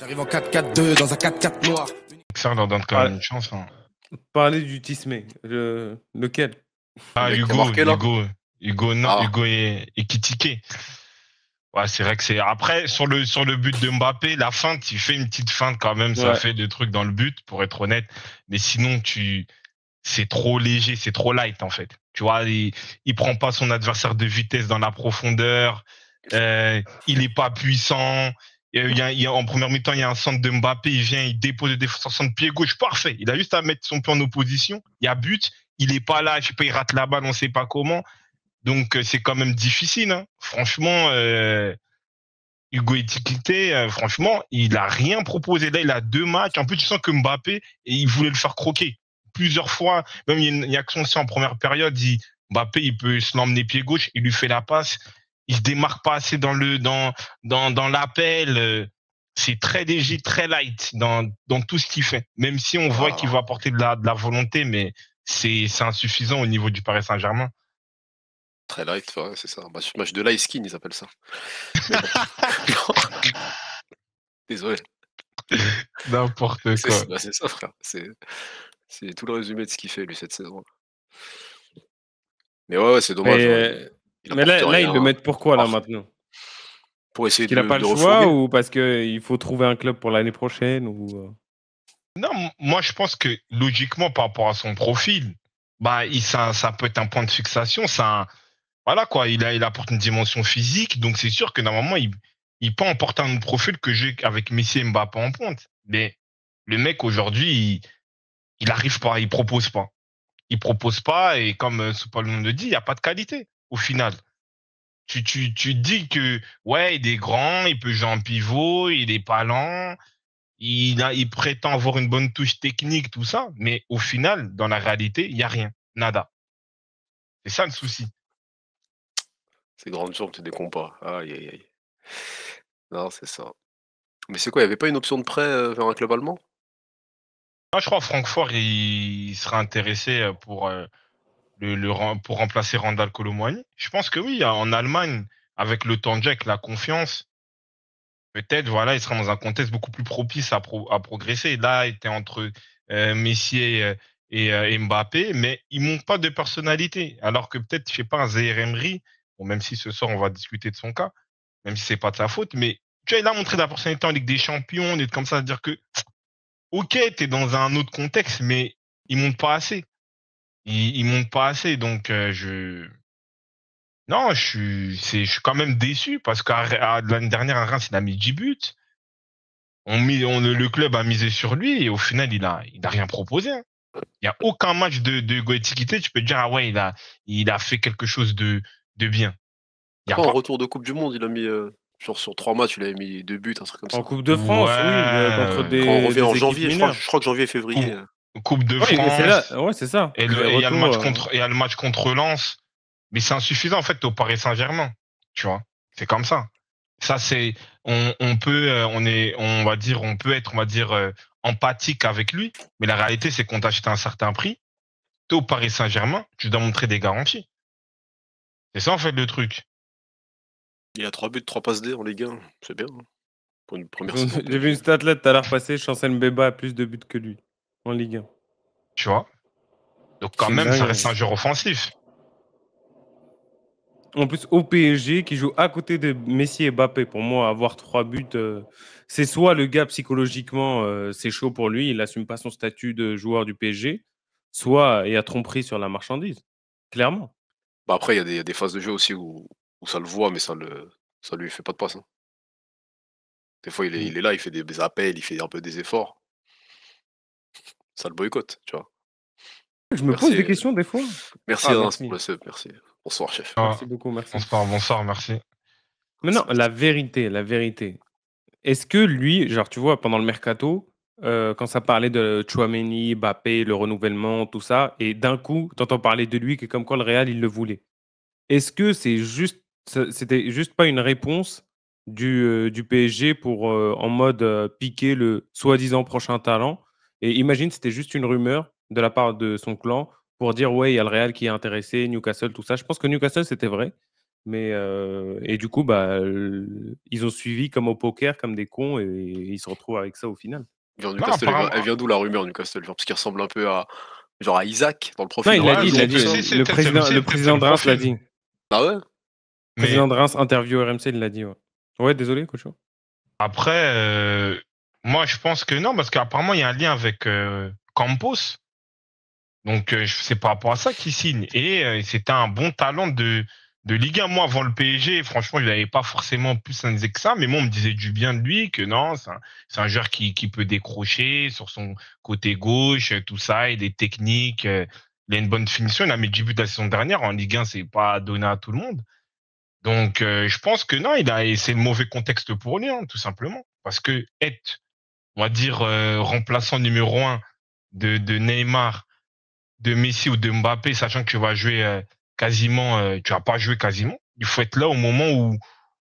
J'arrive en 4-4-2 dans un 4-4 noir. Ça leur donne quand même une chance. Hein. Parler du Tismé. Lequel? Ah, Hugo, marqué, Hugo et Kitike. Ouais, c'est vrai que c'est. Après, sur le but de Mbappé, la feinte, il fait une petite feinte quand même. Ça fait des trucs dans le but, pour être honnête. Mais sinon, c'est trop léger, c'est trop light, en fait. Tu vois, il prend pas son adversaire de vitesse dans la profondeur. Il est pas puissant. En première mi-temps, il y a un centre de Mbappé, il vient, il dépose le défenseur centre pied gauche, parfait. Il a juste à mettre son pied en opposition. Il y a but, il est pas là, je sais pas, il rate la balle, on sait pas comment. Donc c'est quand même difficile. Hein. Franchement, Hugo Ekitike, franchement, il a rien proposé. Là, il a 2 matchs. En plus, tu sens que Mbappé, il voulait le faire croquer plusieurs fois. Même il y a une action aussi en première période. Mbappé, il peut se l'emmener pied gauche, il lui fait la passe. Il se démarque pas assez dans l'appel. C'est très léger, très light dans tout ce qu'il fait. Même si on voit qu'il va apporter de la volonté, mais c'est insuffisant au niveau du Paris Saint-Germain. Très light, ouais, c'est ça. Match de light skin, ils appellent ça. Désolé. N'importe quoi. C'est ça, frère. C'est tout le résumé de ce qu'il fait, lui, cette saison. Mais ouais, c'est dommage. Mais là ils le mettent pourquoi, là, maintenant? Pour essayer qu'il n'a pas le choix ou parce qu'il faut trouver un club pour l'année prochaine ou... Non, moi, je pense que logiquement, par rapport à son profil, bah, ça peut être un point de fixation. Voilà quoi, il apporte une dimension physique, donc c'est sûr que normalement il peut emporter un profil que j'ai avec Messi et Mbappé en pointe. Mais le mec aujourd'hui, il arrive pas, il propose pas. Il propose pas et comme Soupalon le dit, il y a pas de qualité au final. Tu dis que ouais, il est grand, il peut jouer en pivot, il est pas lent, il prétend avoir une bonne touche technique, tout ça, mais au final, dans la réalité, il y a rien, nada. C'est ça le souci. C'est grande jambe, tu décomptes pas. Aïe, aïe, aïe. Non, c'est ça. Mais c'est quoi, il n'y avait pas une option de prêt vers un club allemand? Moi, je crois que Francfort, il serait intéressé pour remplacer Randal Kolo Muani. Je pense que oui, en Allemagne, avec le temps de jeu, avec la confiance, peut-être, voilà, il sera dans un contexte beaucoup plus propice à progresser. Là, il était entre Messi et Mbappé, mais il manque pas de personnalité. Alors que peut-être, je sais pas, un Zaïre Emery, bon, même si ce soir, on va discuter de son cas, même si c'est pas de sa faute, mais tu vois, il a montré de la personnalité en Ligue des Champions, d'être comme ça, à dire que, ok, t'es dans un autre contexte, mais il monte pas assez. Il monte pas assez, donc non, je suis quand même déçu parce que l'année dernière à Reims, il a mis 10 buts. Le club a misé sur lui et au final, il a rien proposé. Hein. Il y a aucun match de Hugo Ekitike, tu peux te dire ah ouais, il a fait quelque chose de bien. En retour de Coupe du Monde, il a mis sur 3 matchs, il avait mis 2 buts, un truc comme ça. En Coupe de France, oui, contre des. Quand on revient en des janvier, équipes je mineures. crois que janvier, février. Coupe de Ouais, France. Ouais, c'est ça. Et il y a le match contre Lens. Mais c'est insuffisant, en fait, au Paris Saint-Germain. Tu vois. C'est comme ça. Ça, c'est, on peut, on va dire, empathique avec lui. Mais la réalité, c'est qu'on t'achète à un certain prix. T'es au Paris Saint-Germain, tu dois montrer des garanties. C'est ça, en fait, le truc. Il a 3 buts, 3 passes D en Ligue 1. C'est bien. Hein. Pour une première saison. J'ai vu une stat là tout à l'heure passer, Chancel Mbemba a plus de buts que lui en Ligue 1. Tu vois. Donc, quand même, ça reste un joueur offensif. En plus, au PSG, qui joue à côté de Messi et Mbappé, pour moi, avoir 3 buts, c'est soit le gars psychologiquement, c'est chaud pour lui, il n'assume pas son statut de joueur du PSG, soit il y a tromperie sur la marchandise, clairement. Bah après, il y a des phases de jeu aussi où ça le voit, mais ça lui fait pas de passe. Hein. Des fois, il est là, il fait des appels, il fait un peu des efforts. Ça le boycotte, tu vois. Je me pose des questions des fois. Merci, merci. Pour le sub, merci. Bonsoir, chef. Merci beaucoup, merci. Bonsoir, merci. Mais non, la vérité. Est-ce que lui, genre, tu vois, pendant le mercato, quand ça parlait de Tchouaméni, Mbappé, le renouvellement, tout ça, et d'un coup, tu entends parler de lui que comme quoi le Real, il le voulait. Est-ce que c'était juste pas une réponse du PSG pour, en mode, piquer le soi-disant prochain talent? Et imagine, c'était juste une rumeur de la part de son clan pour dire: «Ouais, il y a le Real qui est intéressé, Newcastle», tout ça. Je pense que Newcastle, c'était vrai. Mais et du coup, bah, ils ont suivi comme au poker, comme des cons, et ils se retrouvent avec ça au final. Genre Non, Newcastle, apparemment. elle vient d'où la rumeur Newcastle? Genre parce qu'il ressemble un peu à genre à Isaac dans le Non, profil il un l'a peu dit, il l'a long, tout dit. ça. Le président, C'est de le Reims l'a profil. dit. Ah ouais? Le président Mais de Reims, interview RMC, il l'a dit. Ouais, ouais, désolé, coach. après, moi, je pense que non, parce qu'apparemment, il y a un lien avec Campos. Donc, c'est par rapport à ça qu'il signe. Et c'était un bon talent de Ligue 1. Moi, avant le PSG, franchement, je n'avais pas forcément plus analysé que ça. Mais moi, on me disait du bien de lui, que non, c'est un joueur qui peut décrocher sur son côté gauche, tout ça, il est technique, il a une bonne finition. Il a mis 10 buts la saison dernière. En Ligue 1, c'est pas donné à tout le monde. Donc, je pense que non, c'est le mauvais contexte pour lui, hein, tout simplement. Parce que être, on va dire, remplaçant numéro 1 de Neymar, de Messi ou de Mbappé, sachant que tu vas jouer quasiment, tu vas pas jouer quasiment. Il faut être là au moment où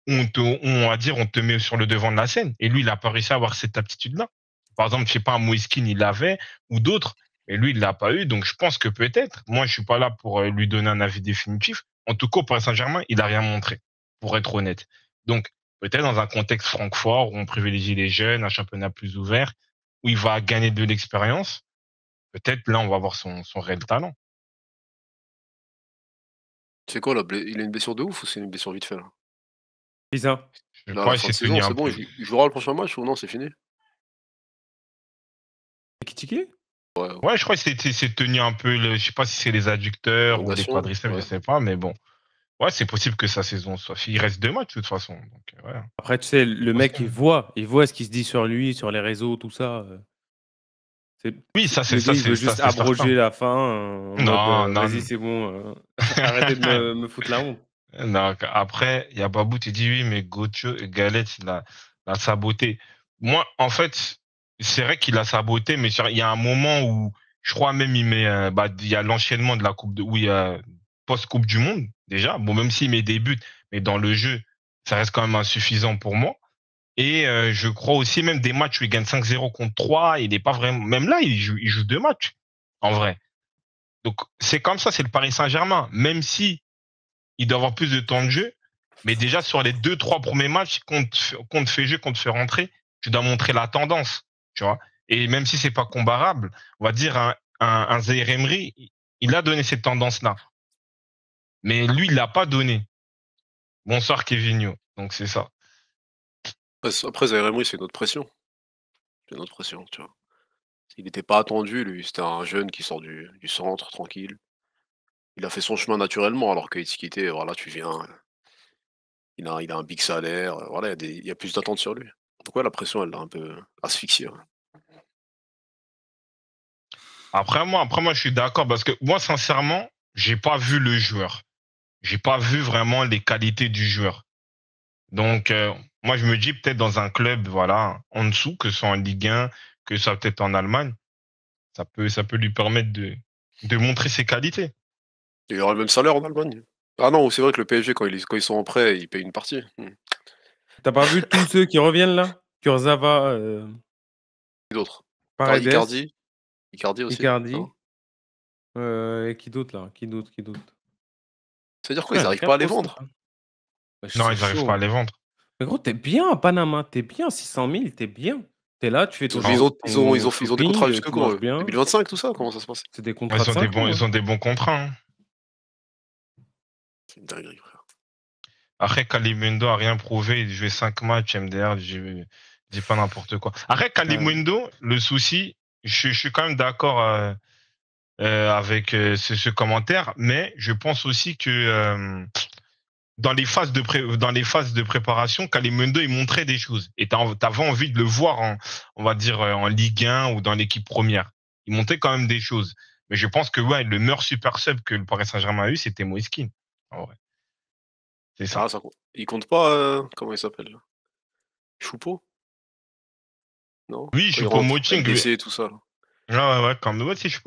on va dire, on te met sur le devant de la scène. Et lui, il a pas réussi à avoir cette aptitude-là. Par exemple, je sais pas, Moiskin, il l'avait, ou d'autres, mais lui, il l'a pas eu. Donc, je pense que peut-être, moi, je suis pas là pour lui donner un avis définitif. En tout cas, au Paris Saint-Germain, il a rien montré, pour être honnête. Donc, peut-être dans un contexte Francfort, où on privilégie les jeunes, un championnat plus ouvert, où il va gagner de l'expérience, peut-être là, on va voir son réel talent. C'est quoi là? Il a une blessure de ouf ou c'est une blessure vite fait là? Qui ça? Je Là, à la crois qu'il fin de s'est tenu saison, un c'est bon, peu. il jouera le prochain match ou non, c'est fini? Ekitike? Ouais, Ouais, je crois qu'il s'est tenu un peu, je sais pas si c'est les adducteurs ou les prolongation, quadriceps, je ouais. sais pas, mais bon. Ouais, c'est possible que sa saison soit finie. Il reste 2 matchs, de toute façon. Donc, ouais. Après, tu sais, le mec, il voit ce qui se dit sur lui, sur les réseaux, tout ça. Oui, ça, Le gars, il veut ça, juste c'est certain. abroger la fin en mode Non, vas-y, non. c'est bon, arrêtez de me foutre la honte. Non, après, il y a Babou qui dit oui, mais Gocho, Galette, l'a saboté. Moi, en fait, c'est vrai qu'il a saboté, mais il y a un moment où je crois même il y a l'enchaînement de la Coupe de, oui, post-Coupe du Monde, déjà. Bon, même s'il met des buts, mais dans le jeu, ça reste quand même insuffisant pour moi. Et je crois aussi même des matchs où il gagne 5-0 contre 3, il n'est pas vraiment. Même là, il joue 2 matchs, en vrai. Donc c'est comme ça, c'est le Paris Saint-Germain. Même si il doit avoir plus de temps de jeu, mais déjà sur les 2-3 premiers matchs, qu'on te fait jouer, qu'on te fait rentrer, tu dois montrer la tendance, tu vois. Et même si c'est pas comparable, on va dire un Zaïre Emery, il a donné cette tendance-là. Mais lui, il l'a pas donné. Bonsoir Kevinho. Donc c'est ça. Après Zaïre Emery, c'est notre pression. C'est notre pression, tu vois? Il était pas attendu lui, c'était un jeune qui sort du centre tranquille. Il a fait son chemin naturellement alors que Ekitike, voilà, tu viens, il a un big salaire, voilà, il y a plus d'attentes sur lui. Donc ouais, la pression, elle l'a un peu asphyxié, ouais. Après moi, je suis d'accord parce que moi, sincèrement, j'ai pas vu le joueur. J'ai pas vu vraiment les qualités du joueur. Donc, moi, je me dis peut-être dans un club, voilà, en dessous, que ce soit en Ligue 1, que ce soit peut-être en Allemagne, ça peut lui permettre de montrer ses qualités. Il aura le même salaire en Allemagne? Ah non, c'est vrai que le PSG quand ils sont en prêt, ils payent une partie. Mmh. T'as pas vu tous ceux qui reviennent là? Kurzawa, Qui d'autre? Paredes, Icardi aussi? Icardi, Non? et qui d'autre là? Qui d'autre? Ça veut dire quoi? Putain, Ils il y a arrivent pas à 4 les ou 5, vendre? hein. Wesh, Non, c'est ils n'arrivent pas à chaud. les vendre. Mais gros, tu bien à Panama, tu bien, 600 000, tu bien. Tu es là, tu fais ton Mais Non. ils ont des contrats shopping, jusque tu quand manges eux? bien. 2025 tout ça? Comment ça se passe? C'est des contrats de 5 ans, hein. Ils ont des bons contrats, hein. C'est une dinguerie, frère. Après, Kalimundo a rien prouvé. Il jouait 5 matchs, MDR, je dis pas n'importe quoi. Après, Kalimundo, le souci, je suis quand même d'accord avec ce commentaire, mais je pense aussi que dans les phases dans les phases de préparation, Kalimundo, il montrait des choses. Et t'avais envie de le voir on va dire, en Ligue 1 ou dans l'équipe première. Il montrait quand même des choses. Mais je pense que ouais, le meilleur super sub que le Paris Saint-Germain a eu, c'était Moiskin. En vrai. C'est ça. Ah ça compte. Il compte pas, comment il s'appelle là? Choupo? Non? Oui, Quand je il suis pour rentre, Moting. LDC et tout ça là? Ouais, quand même. Ouais, si, je suis